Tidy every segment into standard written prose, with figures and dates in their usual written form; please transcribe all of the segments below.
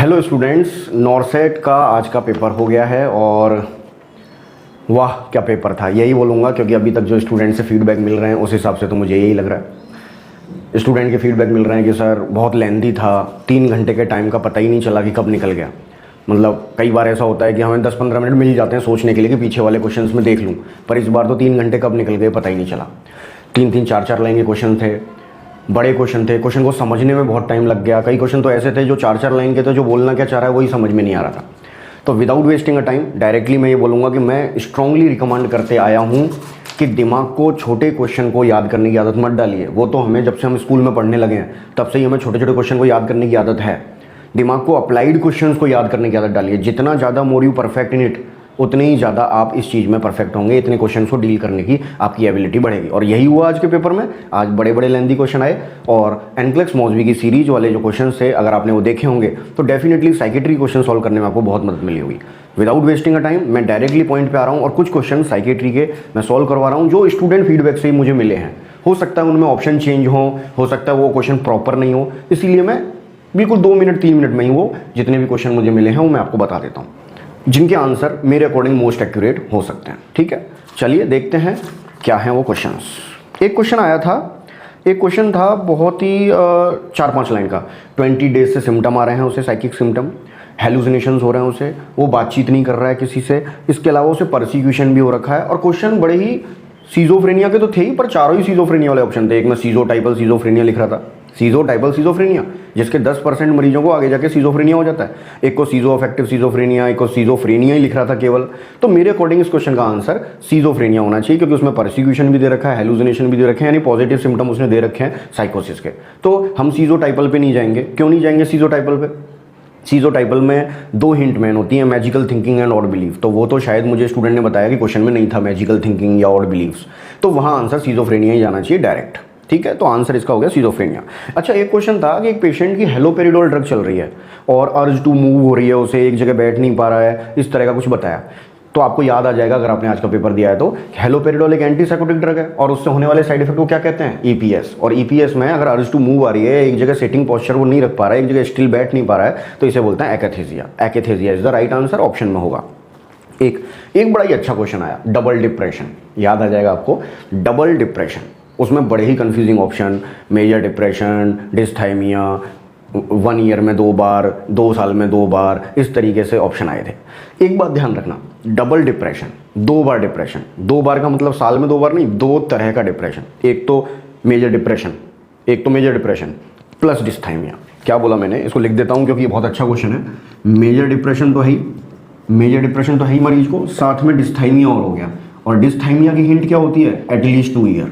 Hello students, NORCET का आज का पेपर हो गया है और वाह क्या पेपर था, यही बोलूँगा क्योंकि अभी तक जो स्टूडेंट से फीडबैक मिल रहे हैं उस हिसाब से तो मुझे यही लग रहा है। स्टूडेंट के फीडबैक मिल रहे हैं कि सर बहुत लेंथी था, 3 घंटे के टाइम का पता ही नहीं चला कि कब निकल गया। मतलब कई बार ऐसा होता है कि हमें 10-15 मिनट मिल जाते हैं सोचने के लिए कि पीछे वाले क्वेश्चंस में देख लूँ, पर इस बार तो 3 घंटे कब निकल गए पता ही नहीं चला। 3-3 4-4 लाइन के क्वेश्चन थे, बड़े क्वेश्चन थे, क्वेश्चन को समझने में बहुत टाइम लग गया। कई क्वेश्चन तो ऐसे थे जो 4-4 लाइन के थे, जो बोलना क्या चाह रहा है वही समझ में नहीं आ रहा था। तो without wasting a time directly मैं ये बोलूँगा कि मैं स्ट्रांगली रिकमेंड करते आया हूँ कि दिमाग को छोटे क्वेश्चन को याद करने की आदत मत डालिए। वो तो हमें जब से हम स्कूल में पढ़ने लगे हैं तब से ही हमें छोटे छोटे क्वेश्चन को याद करने की आदत है। दिमाग को अप्लाइड क्वेश्चंस को याद करने की आदत डालिए। जितना ज़्यादा more you perfect in it, उतने ही ज़्यादा आप इस चीज़ में परफेक्ट होंगे, इतने क्वेश्चन को डील करने की आपकी एबिलिटी बढ़ेगी। और यही हुआ आज के पेपर में। आज बड़े बड़े लेंथी क्वेश्चन आए और एनक्लेक्स मॉसबी की सीरीज वाले जो क्वेश्चन थे, अगर आपने वो देखे होंगे तो डेफिनेटली साइकेट्री क्वेश्चन सॉल्व करने में आपको बहुत मदद मिली होगी। विदाउट वेस्टिंग अ टाइम मैं डायरेक्टली पॉइंट पे आ रहा हूँ और कुछ क्वेश्चन साइकेट्री के मैं सॉल्व करवा रहा हूँ जो स्टूडेंट फीडबैक से ही मुझे मिले हैं। हो सकता है उनमें ऑप्शन चेंज हो सकता है वो क्वेश्चन प्रॉपर नहीं हो, इसीलिए मैं बिल्कुल 2 मिनट 3 मिनट में ही वो जितने भी क्वेश्चन मुझे मिले हैं वो मैं आपको बता देता हूँ, जिनके आंसर मेरे अकॉर्डिंग मोस्ट एक्यूरेट हो सकते हैं। ठीक है, चलिए देखते हैं क्या हैं वो क्वेश्चंस। एक क्वेश्चन था बहुत ही 4-5 लाइन का। 20 डेज से सिम्टम आ रहे हैं उसे, साइकिक सिम्टम, हेलुसिनेशंस हो रहे हैं उसे, वो बातचीत नहीं कर रहा है किसी से, इसके अलावा उसे परसिक्यूशन भी हो रखा है। और क्वेश्चन बड़े ही सीजोफ्रेनिया के तो थे ही, पर चारों ही सीजोफ्रेनिया वाले ऑप्शन थे। एक में सीजोटाइपल सीजोफ्रेनिया लिख रहा था, सीजोटाइपल सीजोफ्रेनिया जिसके 10% मरीजों को आगे जाके सीजोफ्रेनिया हो जाता है। एक को सीजो अफेक्टिव सीजोफ्रेनिया, एक को सीजोफ्रेनिया ही लिख रहा था केवल। तो मेरे अकॉर्डिंग इस क्वेश्चन का आंसर सीजोफ्रेनिया होना चाहिए, क्योंकि उसमें परसिक्यूशन भी दे रखा है, हेलुसिनेशन भी दे रखे हैं, यानी पॉजिटिव सिम्टम उसने दे रखे हैं साइकोसिस के। तो हम सीजोटाइपल पे नहीं जाएंगे। क्यों नहीं जाएंगे सीजोटाइपल पे? सीजोटाइपल में 2 हिंट मैन होती हैं, magical thinking and odd belief. तो वो तो शायद मुझे स्टूडेंट ने बताया कि क्वेश्चन में नहीं था मैजिकल थिंकिंग या ऑड बिलीव्स, तो वहाँ आंसर सीजोफ्रेनिया ही जाना चाहिए डायरेक्ट। ठीक है, तो आंसर इसका हो गया सीजोफ्रेनिया। अच्छा, एक क्वेश्चन था कि एक पेशेंट की हेलोपेरिडोल ड्रग चल रही है और अर्ज टू मूव हो रही है, उसे एक जगह बैठ नहीं पा रहा है, इस तरह का कुछ बताया। तो आपको याद आ जाएगा अगर आपने आज का पेपर दिया है तो, हेलोपेरिडोल एक एंटीसाइकोटिक ड्रग है और उससे होने वाले साइड इफेक्ट को क्या कहते हैं? ईपीएस। और ईपीएस में अगर अर्ज टू मूव आ रही है, एक जगह सेटिंग पोस्चर वो नहीं रख पा रहा है, एक जगह स्टिल बैठ नहीं पा रहा है, तो इसे बोलते हैं akathisia. Akathisia is the right answer, option में होगा। एक बड़ा ही अच्छा क्वेश्चन आया, डबल डिप्रेशन। याद आ जाएगा आपको, डबल डिप्रेशन। उसमें बड़े ही confusing option, major depression, dysthymia, 1 year में 2 बार, 2 साल में 2 बार, इस तरीके से ऑप्शन आए थे। एक बात ध्यान रखना, डबल डिप्रेशन, 2 बार डिप्रेशन। 2 बार का मतलब साल में 2 बार नहीं, 2 तरह का डिप्रेशन। एक तो मेजर डिप्रेशन प्लस डिस्थाइमिया। क्या बोला मैंने? इसको लिख देता हूँ क्योंकि ये बहुत अच्छा क्वेश्चन है। मेजर डिप्रेशन तो है ही मरीज को, साथ में डिस्थाइमिया और हो गया। और डिस्थाइमिया की हिंट क्या होती है? At least 2 year.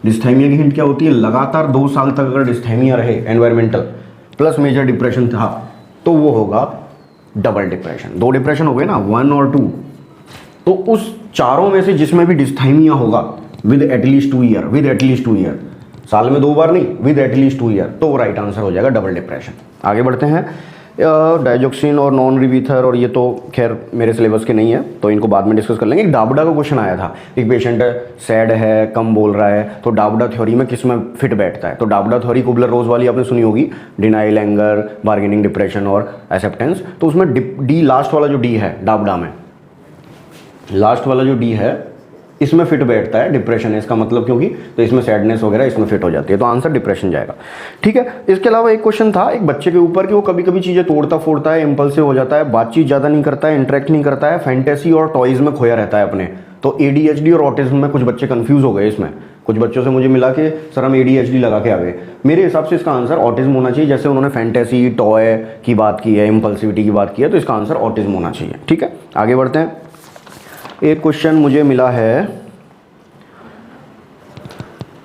डिस्थाइमिया की हिंट क्या होती है? लगातार 2 साल तक अगर डिस्थाइमिया रहे, एनवायरमेंटल प्लस मेजर डिप्रेशन था, तो वो होगा डबल डिप्रेशन। 2 डिप्रेशन हो गए ना, 1 और 2। तो उस चारों में से जिसमें भी डिस्थाइमिया होगा विद एटलीस्ट 2 ईयर, साल में 2 बार नहीं, विद एटलीस्ट 2 ईयर, तो वो राइट आंसर हो जाएगा डबल डिप्रेशन। आगे बढ़ते हैं। डाइजोक्सिन और नॉन रिवीथर, और ये तो खैर मेरे सिलेबस के नहीं है तो इनको बाद में डिस्कस कर लेंगे। एक डाबडा का क्वेश्चन आया था, एक पेशेंट सैड है, कम बोल रहा है, तो डाबडा थ्योरी में किस में फिट बैठता है? तो डाबडा थ्योरी कुबलर रोज वाली आपने सुनी होगी, डिनाइल, एंगर, बार्गेनिंग, डिप्रेशन और एक्सेप्टेंस। तो उसमें डी लास्ट वाला जो डी है डाबडा में, लास्ट वाला जो डी है इसमें फिट बैठता है डिप्रेशन है, इसका मतलब क्योंकि तो इसमें सैडनेस वगैरह इसमें फिट हो जाती है, तो आंसर डिप्रेशन जाएगा। ठीक है, इसके अलावा एक क्वेश्चन था एक बच्चे के ऊपर कि वो कभी कभी चीज़ें तोड़ता फोड़ता है, इम्पल्सिव हो जाता है, बातचीत ज़्यादा नहीं करता है, इंटरेक्ट नहीं करता है, फैंटेसी और टॉयज़ में खोया रहता है अपने। तो ADHD और ऑटिज्म में कुछ बच्चे कन्फ्यूज़ हो गए। इसमें कुछ बच्चों से मुझे मिला कि सर हम ADHD लगा के आ गए। मेरे हिसाब से इसका आंसर ऑटिज्म होना चाहिए। जैसे उन्होंने फैंटेसी, टॉय की बात की है, इम्पल्सिविटी की बात की है, तो इसका आंसर ऑटिज्म होना चाहिए। ठीक है, आगे बढ़ते हैं। एक क्वेश्चन मुझे मिला है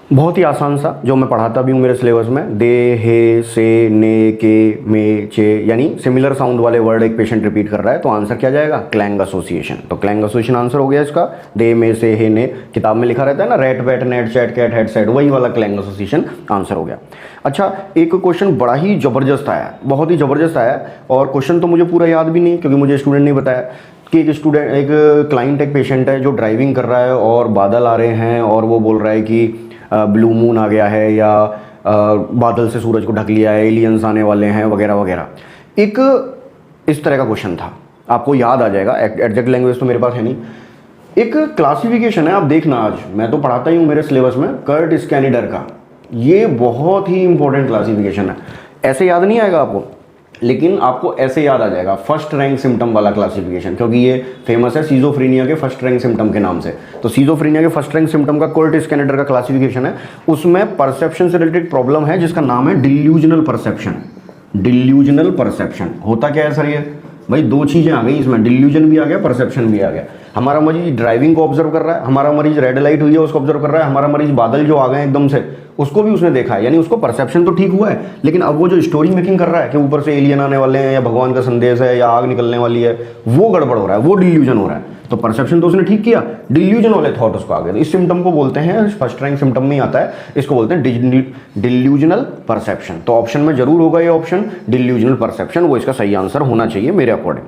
बहुत ही आसान सा, जो मैं पढ़ाता भी हूँ मेरे सिलेबस में। दे, हे, से, ने, के, मे, चे, यानी सिमिलर साउंड वाले वर्ड एक पेशेंट रिपीट कर रहा है, तो आंसर क्या जाएगा? Clang association. तो क्लैंग एसोसिएशन आंसर हो गया इसका। दे, में, से, हे, ने, किताब में लिखा रहता है ना, rate, bat, net, chat, cat, head, set, वही वाला क्लैंग एसोसिएशन आंसर हो गया। अच्छा, एक क्वेश्चन बड़ा ही ज़बरदस्त आया, बहुत ही ज़बरदस्त आया, और क्वेश्चन तो मुझे पूरा याद भी नहीं क्योंकि मुझे स्टूडेंट ने बताया कि एक क्लाइंट, एक पेशेंट है जो ड्राइविंग कर रहा है और बादल आ रहे हैं और वो बोल रहा है कि ब्लू मून आ गया है या बादल से सूरज को ढक लिया है, एलियंस आने वाले हैं वगैरह वगैरह। एक इस तरह का क्वेश्चन था, आपको याद आ जाएगा। एग्जैक्ट लैंग्वेज तो मेरे पास है नहीं। एक क्लासिफिकेशन है, आप देखना, आज मैं तो पढ़ाता ही हूँ मेरे सिलेबस में, कर्ट स्कैनिडर का। ये बहुत ही इंपॉर्टेंट क्लासिफिकेशन है। ऐसे याद नहीं आएगा आपको, लेकिन आपको ऐसे याद आ जाएगा, फर्स्ट रैंक सिम्टम वाला क्लासिफिकेशन, क्योंकि ये फेमस है सीजोफ्रीनिया के फर्स्ट रैंक सिम्टम के नाम से। तो सीजोफ्रीनिया के फर्स्ट रैंक सिम्टम का कर्ट स्कैनिडर का क्लासिफिकेशन है, उसमें परसेप्शन से रिलेटेड प्रॉब्लम है जिसका नाम है डिल्यूजनल परसेप्शन। डिल्यूजनल परसेप्शन होता क्या है सर? ये भाई दो चीज़ें आ गई इसमें, डिल्यूजन भी आ गया, परसेप्शन भी आ गया। हमारा मरीज ड्राइविंग को ऑब्जर्व कर रहा है, हमारा मरीज रेड लाइट हुई है उसको ऑब्जर्व कर रहा है, हमारा मरीज बादल जो आ गए एकदम से उसको भी उसने देखा है, यानी उसको परसेप्शन तो ठीक हुआ है, लेकिन अब वो जो स्टोरी मेकिंग कर रहा है कि ऊपर से एलियन आने वाले हैं या भगवान का संदेश है या आग निकलने वाली है, वो गड़बड़ हो रहा है, वो डिल्यूजन हो रहा है। तो परसेप्शन तो उसने ठीक किया, डिल्यूजन वाले थॉट उसको आ गए। तो इस सिम्टम को बोलते हैं, फर्स्ट रैंक सिम्टम में ही आता है, इसको बोलते हैं डिल्यूजनल परसेप्शन। तो ऑप्शन में जरूर होगा ये ऑप्शन डिल्यूजनल परसेप्शन, वो इसका सही आंसर होना चाहिए मेरे अकॉर्डिंग।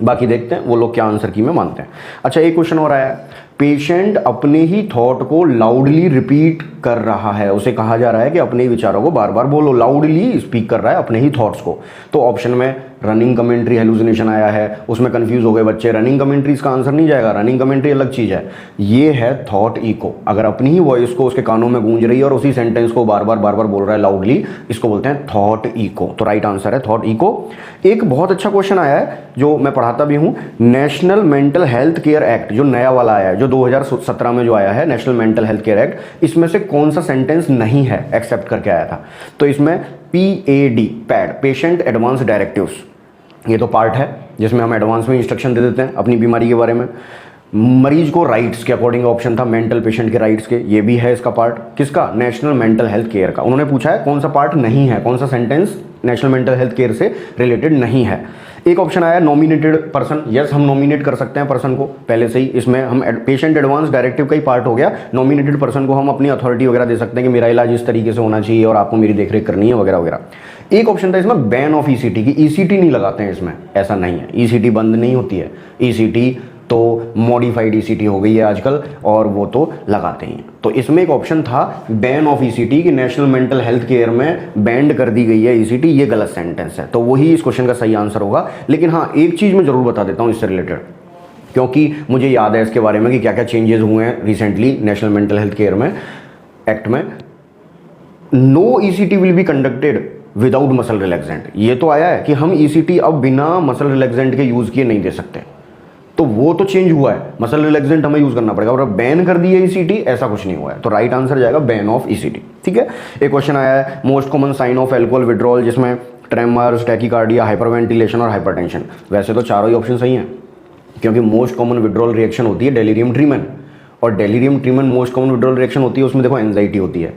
बाकी देखते हैं वो लोग क्या आंसर की में मानते हैं। अच्छा, एक क्वेश्चन और आया है, पेशेंट अपने ही थॉट को लाउडली रिपीट कर रहा है, उसे कहा जा रहा है कि अपने ही विचारों को बार बार बोलो, लाउडली स्पीक कर रहा है अपने ही थॉट्स को। तो ऑप्शन में रनिंग कमेंट्री हेलुसिनेशन आया है, उसमें कंफ्यूज हो गए बच्चे, रनिंग कमेंट्री इसका आंसर नहीं जाएगा, रनिंग कमेंट्री अलग चीज़ है, ये है थॉट इको। अगर अपनी ही वॉइस को उसके कानों में गूंज रही है और उसी सेंटेंस को बार बार बोल रहा है लाउडली, इसको बोलते हैं थॉट इको। तो राइट आंसर है थॉट इको। एक बहुत अच्छा क्वेश्चन आया है जो मैं पढ़ाता भी हूँ, national mental health care act जो नया वाला आया है, जो 2017 में जो आया है national mental health care act, इसमें से कौन सा सेंटेंस नहीं है एक्सेप्ट करके आया था? तो इसमें PAD पेशेंट एडवांस डायरेक्टिव्स, ये तो पार्ट है जिसमें हम एडवांस में इंस्ट्रक्शन दे देते हैं अपनी बीमारी के बारे में। मरीज को राइट्स के अकॉर्डिंग ऑप्शन था, मेंटल पेशेंट के राइट्स के, ये भी है इसका पार्ट। किसका? नेशनल मेंटल हेल्थ केयर का। उन्होंने पूछा है कौन सा पार्ट नहीं है, कौन सा sentence national mental health care से रिलेटेड नहीं है। एक ऑप्शन आया नॉमिनेटेड पर्सन, यस हम नॉमिनेट कर सकते हैं पर्सन को पहले से ही, इसमें हम पेशेंट एडवांस डायरेक्टिव का ही पार्ट हो गया। नॉमिनेटेड पर्सन को हम अपनी अथॉरिटी वगैरह दे सकते हैं कि मेरा इलाज इस तरीके से होना चाहिए और आपको मेरी देखरेख करनी है वगैरह वगैरह। एक ऑप्शन था इसमें बैन ऑफ ECT की, ECT नहीं लगाते हैं इसमें, ऐसा नहीं है, ECT बंद नहीं होती है, ECT तो मॉडिफाइड ECT हो गई है आजकल और वो तो लगाते हैं। तो इसमें एक ऑप्शन था बैन ऑफ ECT कि नेशनल मेंटल हेल्थ केयर में बैंड कर दी गई है ECT, ये गलत सेंटेंस है, तो वही इस क्वेश्चन का सही आंसर होगा। लेकिन हाँ, एक चीज़ मैं जरूर बता देता हूँ इससे रिलेटेड, क्योंकि मुझे याद है इसके बारे में कि क्या क्या चेंजेस हुए हैं recently national mental health care में एक्ट में। No ECT will be conducted without muscle relaxant, ये तो आया है कि हम ECT अब बिना मसल रिलैक्सेंट के यूज़ किए नहीं दे सकते, तो वो तो चेंज हुआ है, मसल रिलैक्सेंट हमें यूज करना पड़ेगा, और बैन कर दी है ECT, ऐसा कुछ नहीं हुआ है। तो राइट आंसर जाएगा बैन ऑफ ECT। ठीक है। एक क्वेश्चन आया है most common sign of alcohol withdrawal, जिसमें ट्रेमर्स, टैकीकार्डिया, हाइपरवेंटिलेशन और हाइपरटेंशन। वैसे तो चारों ही ऑप्शन सही हैं, क्योंकि मोस्ट कॉमन विड्रॉल रिएक्शन होती है डेलीरियम ट्रीमन, और delirium tremens most common withdrawal reaction होती है, उसमें देखो एंजाइटी होती है,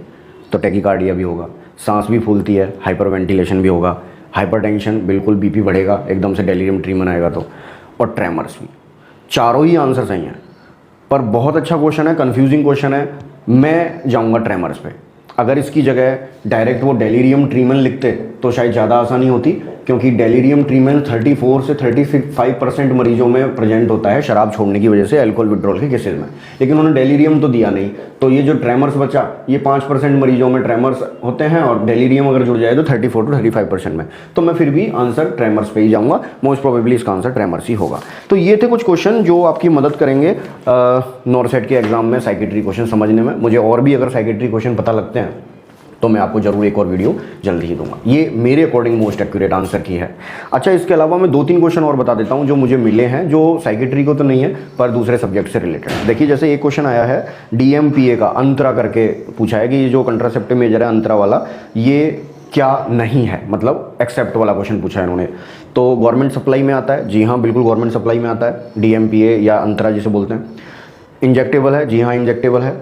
तो टैकीकार्डिया भी होगा, सांस भी फूलती है, हाइपरवेंटिलेशन भी होगा, हाइपरटेंशन बिल्कुल BP बढ़ेगा एकदम से डेलीरियम ट्रीमन आएगा तो, और ट्रेमर्स भी। चारों ही आंसर सही हैं, पर बहुत अच्छा क्वेश्चन है, कंफ्यूजिंग क्वेश्चन है। मैं जाऊंगा ट्रेमर्स पे। अगर इसकी जगह डायरेक्ट वो डेलीरियम ट्रीमन लिखते तो शायद ज़्यादा आसानी होती, क्योंकि डेलीरियम ट्रीमन 34 से 35% मरीजों में प्रेजेंट होता है शराब छोड़ने की वजह से एल्कोहल विड्रॉल के केसेस में, लेकिन उन्होंने डेलीरियम तो दिया नहीं, तो ये जो ट्रेमर्स बचा, ये 5% मरीजों में ट्रेमर्स होते हैं, और डेलीरियम अगर जुड़ जाए तो 34 to 35% में। तो मैं फिर भी आंसर ट्रेमर्स पे ही जाऊँगा, मोस्ट प्रोबेबली इसका आंसर ट्रेमर्स ही होगा। तो ये थे कुछ क्वेश्चन जो आपकी मदद करेंगे नॉर्सेट के एग्जाम में साइकेट्री क्वेश्चन समझने में। मुझे और भी अगर साइकेट्री क्वेश्चन पता लगते हैं तो मैं आपको जरूर एक और वीडियो जल्दी ही दूंगा। ये मेरे अकॉर्डिंग मोस्ट एक्यूरेट आंसर की है। अच्छा, इसके अलावा मैं 2-3 क्वेश्चन और बता देता हूं जो मुझे मिले हैं, जो साइकेट्री को तो नहीं है पर दूसरे सब्जेक्ट से रिलेटेड। देखिए, जैसे एक क्वेश्चन आया है DMPA का, अंतरा करके पूछा है कि ये जो कंट्रासेप्टिव मेजर है अंतरा वाला, ये क्या नहीं है, मतलब एक्सेप्ट वाला क्वेश्चन पूछा है इन्होंने। तो गवर्नमेंट सप्लाई में आता है, जी हाँ बिल्कुल गवर्नमेंट सप्लाई में आता है DMPA या अंतरा जिसे बोलते हैं। इंजेक्टेबल है, जी हाँ इंजेक्टेबल है।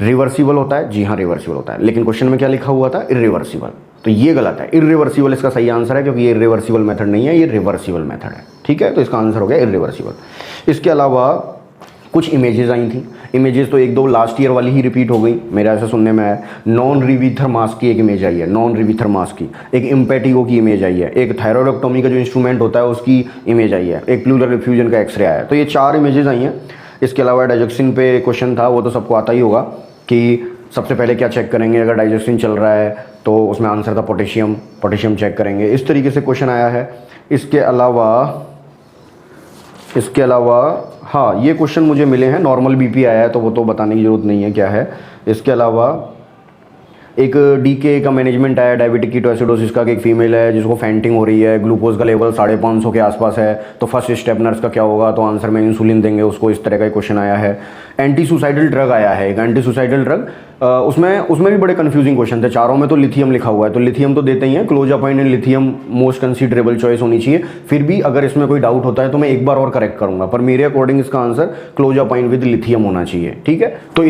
रिवर्सिबल होता है, जी हाँ रिवर्सिबल होता है, लेकिन क्वेश्चन में क्या लिखा हुआ था? इरिवर्सिबल, तो ये गलत है। इरिवर्सिबल इसका सही आंसर है, क्योंकि ये इरिवर्सिबल मेथड नहीं है, ये रिवर्सिबल मेथड है। ठीक है, तो इसका आंसर हो गया इरिवर्सिबल। इसके अलावा कुछ इमेजेस आई थी, इमेजेस तो 1-2 लास्ट ईयर वाली ही रिपीट हो गई, मेरा ऐसा सुनने में आया। नॉन रिवीथर मास्क की एक इमेज आई है, नॉन रिवीथर मास्क की, एक इम्पेटिगो की इमेज आई है, एक थायरॉयडक्टोमी का जो इंस्ट्रूमेंट होता है उसकी इमेज आई है, एक प्लूरल रिफ्यूजन का एक्सरे आया है। तो ये 4 इमेजेस आई हैं। इसके अलावा डाइजेक्सिन पे क्वेश्चन था, वो तो सबको आता ही होगा कि सबसे पहले क्या चेक करेंगे, अगर डाइजेस्टिन चल रहा है तो उसमें आंसर था पोटेशियम, पोटेशियम चेक करेंगे, इस तरीके से क्वेश्चन आया है। इसके अलावा हाँ, ये क्वेश्चन मुझे मिले हैं, नॉर्मल बीपी आया है तो वो तो बताने की ज़रूरत नहीं है क्या है। इसके अलावा एक डीके का मैनेजमेंट आया, डायबिटिक कीटोएसिडोसिस का, कि एक फीमेल है जिसको फैंटिंग हो रही है, ग्लूकोज का लेवल 550 के आसपास है, तो फर्स्ट स्टेप नर्स का क्या होगा, तो आंसर में इंसुलिन देंगे उसको, इस तरह का क्वेश्चन आया है। एंटी सुसाइडल ड्रग आया है, एक एंटी सुसाइडल ड्रग, उसमें भी बड़े कंफ्यूजिंग क्वेश्चन थे, चारों में तो लिथियम लिखा हुआ है, तो लिथियम तो देते ही हैं, clozapine and lithium most considerable choice होनी चाहिए। फिर भी अगर इसमें कोई डाउट होता है तो मैं एक बार और करेक्ट करूंगा, पर मेरे अकॉर्डिंग इसका आंसर क्लोजापाइन विद लिथियम होना चाहिए, ठीक है। तो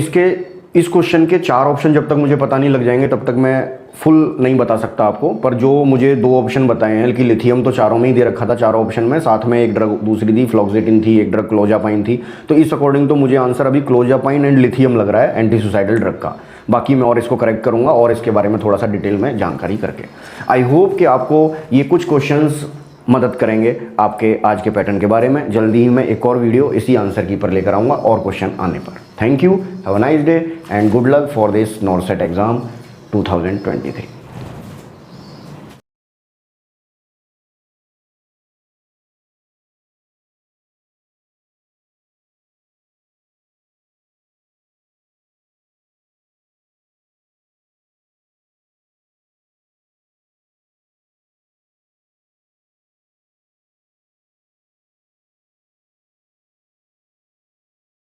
इस क्वेश्चन के 4 ऑप्शन जब तक मुझे पता नहीं लग जाएंगे तब तक मैं फुल नहीं बता सकता आपको, पर जो मुझे 2 ऑप्शन बताए हैं कि लिथियम तो चारों में ही दे रखा था, चारों ऑप्शन में, साथ में एक ड्रग दूसरी थी फ्लॉक्सेटिन थी, एक ड्रग क्लोजापाइन थी, तो इस अकॉर्डिंग तो मुझे आंसर अभी क्लोजापाइन एंड लिथियम लग रहा है एंटी सुसाइडल ड्रग का। बाकी मैं और इसको करेक्ट करूंगा और इसके बारे में थोड़ा सा डिटेल में जानकारी करके। आई होप कि आपको ये कुछ क्वेश्चंस मदद करेंगे आपके आज के पैटर्न के बारे में। जल्दी ही मैं एक और वीडियो इसी आंसर की पर लेकर आऊँगा और क्वेश्चन आने पर। Thank you, have a nice day and good luck for this नॉर्सेट exam 2023।